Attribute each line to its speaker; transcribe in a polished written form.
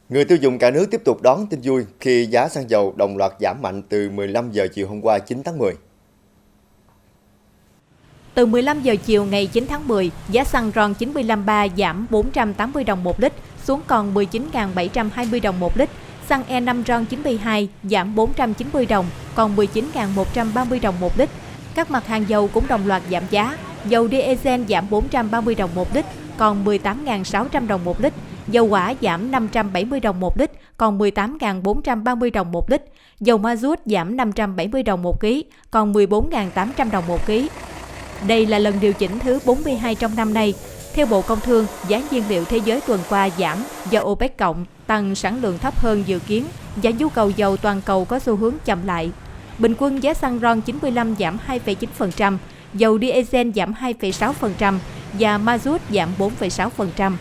Speaker 1: Người tiêu dùng cả nước tiếp tục đón tin vui khi giá xăng dầu đồng loạt giảm mạnh từ 15 giờ chiều hôm qua 9 tháng 10.
Speaker 2: Từ 15 giờ chiều ngày 9 tháng 10, giá xăng RON 953 giảm 480 đồng một lít xuống còn 19.720 đồng một lít. Xăng E5 RON 92 giảm 490 đồng, còn 19.130 đồng một lít. Các mặt hàng dầu cũng đồng loạt giảm giá. Dầu diesel giảm 430 đồng một lít, còn 18.600 đồng một lít. Dầu hỏa giảm 570 đồng một lít, còn 18.430 đồng một lít. Dầu ma rút giảm 570 đồng một ký, còn 14.800 đồng một ký. Đây là lần điều chỉnh thứ 42 trong năm nay. Theo Bộ Công Thương, giá nhiên liệu thế giới tuần qua giảm do OPEC cộng tăng sản lượng thấp hơn dự kiến và nhu cầu dầu toàn cầu có xu hướng chậm lại. Bình quân giá xăng RON 95 giảm 2,9%, dầu diesel giảm 2,6% và ma rút giảm 4,6%.